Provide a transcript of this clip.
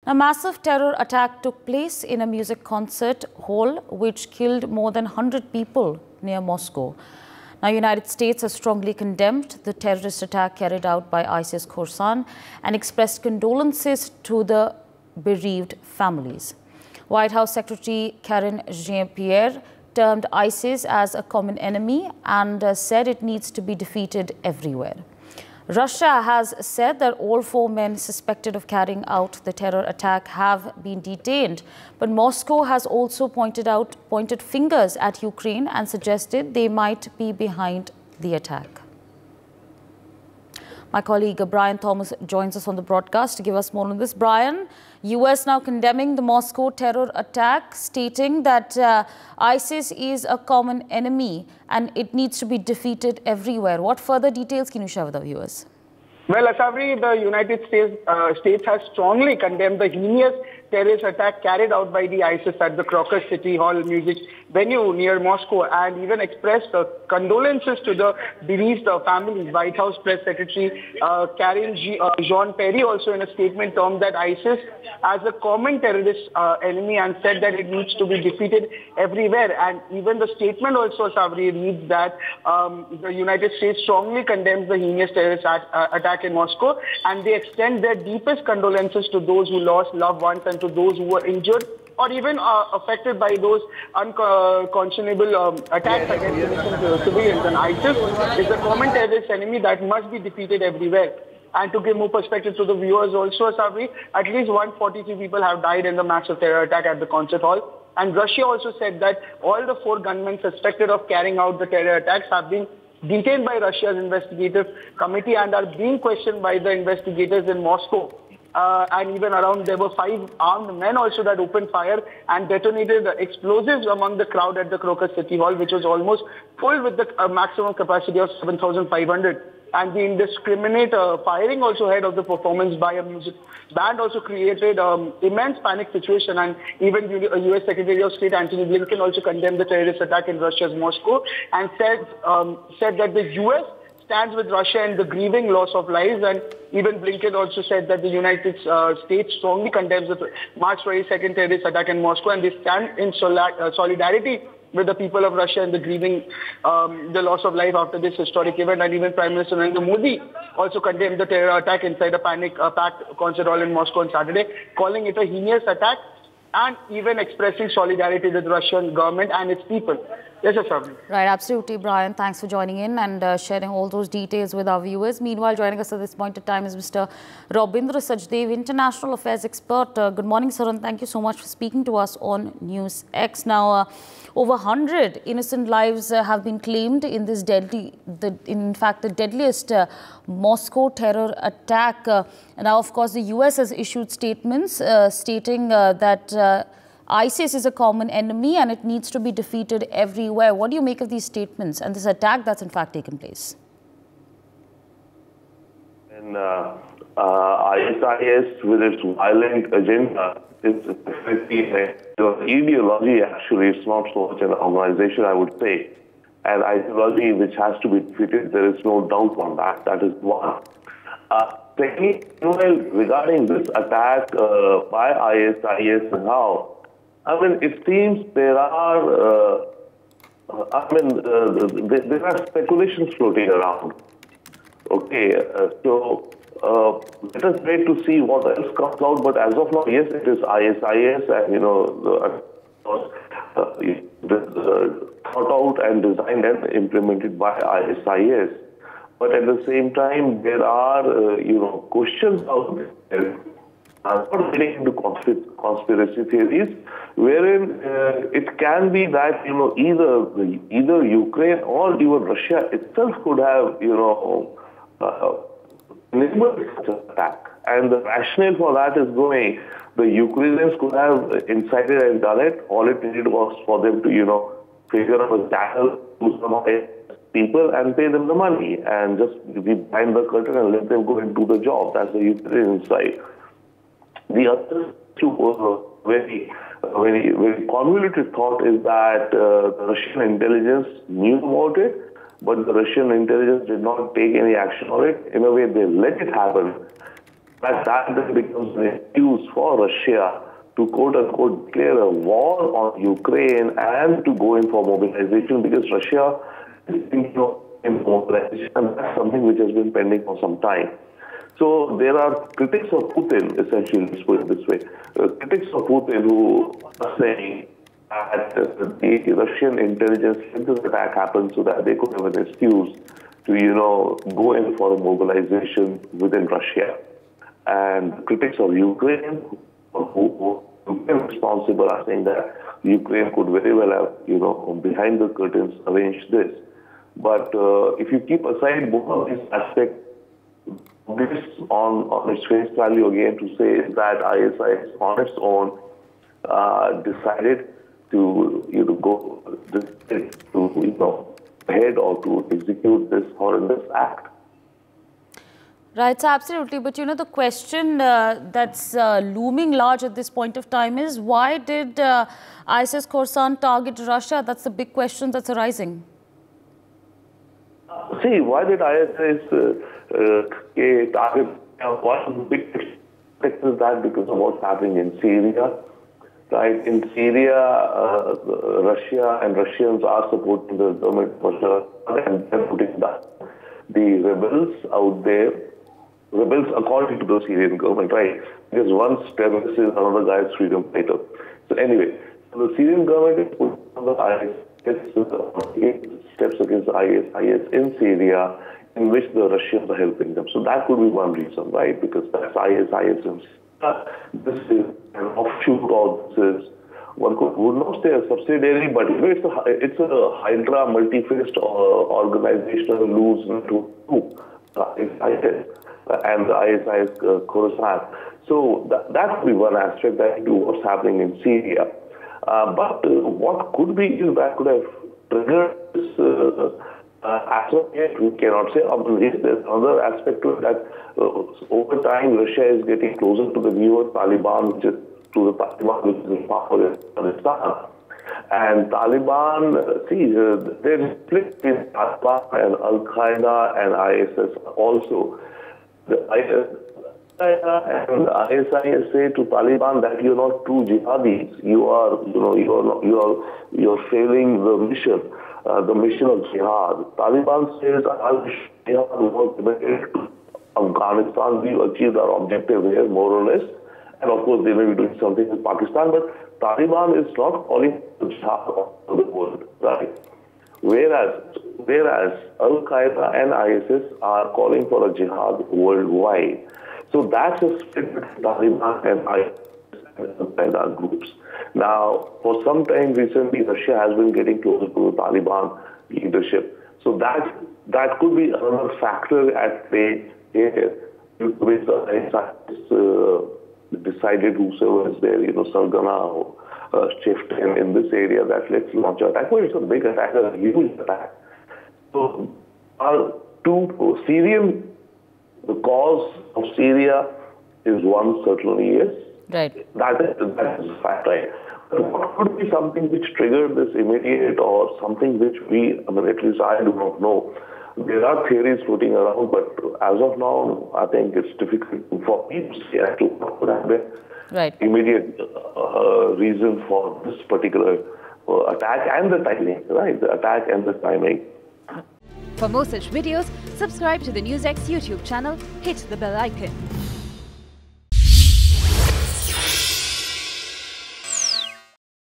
A massive terror attack took place in a music concert hall which killed more than 100 people near Moscow. Now, United States has strongly condemned the terrorist attack carried out by ISIS Khorasan and expressed condolences to the bereaved families. White House Secretary Karine Jean-Pierre termed ISIS as a common enemy and said it needs to be defeated everywhere. Russia has said that all 4 men suspected of carrying out the terror attack have been detained. But Moscow has also pointed fingers at Ukraine and suggested they might be behind the attack. My colleague Brian Thomas joins us on the broadcast to give us more on this. Brian, US now condemning the Moscow terror attack, stating that ISIS is a common enemy and it needs to be defeated everywhere. What further details can you share with our viewers? Well, Asavri, the United States has strongly condemned the heinous terrorist attack carried out by the ISIS at the Crocus City Hall music venue near Moscow and even expressed condolences to the bereaved families. White House Press Secretary Karine Jean-Pierre also in a statement termed that ISIS as a common terrorist enemy and said that it needs to be defeated everywhere. And even the statement also, Asavri, reads that the United States strongly condemns the heinous terrorist attack in Moscow and they extend their deepest condolences to those who lost loved ones and to those who were injured or even affected by those unconscionable attacks against innocent civilians. And ISIS is a common terrorist enemy that must be defeated everywhere. And to give more perspective to the viewers also, Asavri, at least 143 people have died in the massive terror attack at the concert hall. And Russia also said that all the 4 gunmen suspected of carrying out the terror attacks have been detained by Russia's investigative committee and are being questioned by the investigators in Moscow. And even around there were 5 armed men also that opened fire and detonated explosives among the crowd at the Crocus City Hall, which was almost full with the maximum capacity of 7,500. And the indiscriminate firing also ahead of the performance by a music band also created immense panic situation. And even U.S. Secretary of State Antony Blinken also condemned the terrorist attack in Russia's Moscow and said that the U.S. stands with Russia in the grieving loss of lives. And even Blinken also said that the United States strongly condemns the March 22nd terrorist attack in Moscow and they stand in solidarity with the people of Russia in the grieving the loss of life after this historic event. And even Prime Minister Narendra Modi also condemned the terror attack inside a packed concert hall in Moscow on Saturday, calling it a heinous attack and even expressing solidarity with the Russian government and its people. Yes, sir. Right, absolutely, Brian. Thanks for joining in and sharing all those details with our viewers. Meanwhile, joining us at this point in time is Mr. Robindra Sachdev, International Affairs expert. Good morning, sir, and thank you so much for speaking to us on NewsX. Now, over 100 innocent lives have been claimed in this in fact, the deadliest Moscow terror attack. And now, of course, the US has issued statements stating that ISIS is a common enemy and it needs to be defeated everywhere. What do you make of these statements and this attack that's in fact taken place? And ISIS, with its violent agenda, is definitely an ideology. Actually, it's not so much an organization, I would say. An ideology which has to be defeated. There is no doubt on that. That is one. Secondly, regarding this attack by ISIS and how, I mean, it seems there are, there are speculations floating around. Okay, so let us wait to see what else comes out. But as of now, yes, it is ISIS, and thought out and designed and implemented by ISIS. But at the same time, there are questions out there. I'm not getting into conspiracy theories, wherein it can be that either Ukraine or even Russia itself could have enabled such an attack, and the rationale for that is going. The Ukrainians could have incited and done it. All it needed was for them to figure out a channel to some people and pay them the money and just be behind the curtain and let them go and do the job. That's the Ukrainian side. The other very convoluted thought is that the Russian intelligence knew about it, but the Russian intelligence did not take any action on it. In a way, they let it happen. that then becomes an excuse for Russia to quote-unquote declare a war on Ukraine and to go in for mobilization, because Russia is thinking of mobilization, and that's something which has been pending for some time. So there are critics of Putin, essentially, let's put it this way, critics of Putin who are saying that the Russian intelligence let this attack happen so that they could have an excuse to, go in for a mobilization within Russia. And critics of Ukraine, who are responsible, are saying that Ukraine could very well have, behind the curtains arranged this. But if you keep aside both of these aspects, this on its face value again to say that ISI on its own decided to go ahead or to execute this horrendous act. Right, so absolutely. But the question that's looming large at this point of time is, why did ISIS Khorasan target Russia? That's the big question that's arising. See, why did ISIS target? One big aspect is that because of what's happening in Syria. Right, in Syria, Russia and Russians are supporting the government for sure, and they're putting down the rebels out there. Rebels according to the Syrian government, right? Because one's terrorist is another guy's freedom fighter. So anyway, the Syrian government is putting on the steps against IS in Syria, in which the Russians are helping them. So that could be one reason, right? Because that's IS in Syria. This is an offshoot of this. One would not say a subsidiary, but it's a Hydra multi-faced organizational loose group, ISIS and the ISIS Khorasan. So that could be one aspect that to what's happening in Syria. But what could be is that could have triggered this. As of yet, we cannot say. There's another aspect to it that over time, Russia is getting closer to the newer Taliban, which is in power in Afghanistan. And Taliban, there's split between Taliban and Al-Qaeda and ISIS also. The ISIS say to Taliban that you're not true jihadis. You're failing the mission. The mission of jihad. Taliban says jihad was limited to Afghanistan. We've achieved our objective here, more or less. And of course, they may be doing something in Pakistan, but Taliban is not calling for jihad all over the world, right? Whereas Al-Qaeda and ISIS are calling for a jihad worldwide. So that's a split between Taliban and ISIS and our groups. Now, for some time recently, Russia has been getting closer to the Taliban leadership. So that could be another factor at play here, which the ISIS decided whosoever is there, Sargana or shift in this area, that let's launch an attack. Well, it's a big attack, a huge attack. So, the cause of Syria is one, certainly, yes. Right. That is a fact, right? But what could be something which triggered this immediate or something which at least I do not know. There are theories floating around, but as of now, I think it's difficult for me to say what could have been immediate reason for this particular attack and the timing, right? The attack and the timing. For more such videos, subscribe to the NewsX YouTube channel, hit the bell icon.